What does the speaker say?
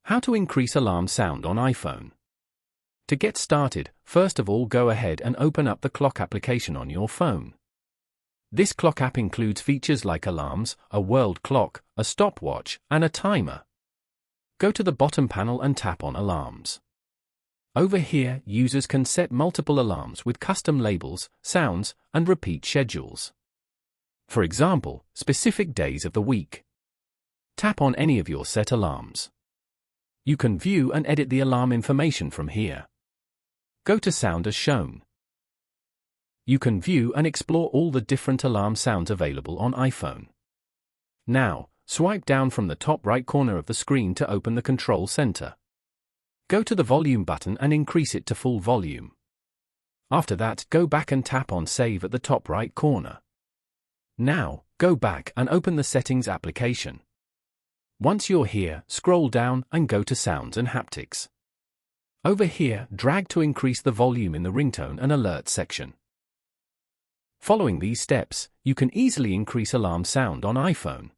How to increase alarm sound on iPhone. To get started, first of all go ahead and open up the clock application on your phone. This clock app includes features like alarms, a world clock, a stopwatch, and a timer. Go to the bottom panel and tap on Alarms. Over here, users can set multiple alarms with custom labels, sounds, and repeat schedules. For example, specific days of the week. Tap on any of your set alarms. You can view and edit the alarm information from here. Go to Sound as shown. You can view and explore all the different alarm sounds available on iPhone. Now, swipe down from the top right corner of the screen to open the control center. Go to the volume button and increase it to full volume. After that, go back and tap on Save at the top right corner. Now, go back and open the Settings application. Once you're here, scroll down and go to Sounds and Haptics. Over here, drag to increase the volume in the ringtone and alert section. Following these steps, you can easily increase alarm sound on iPhone.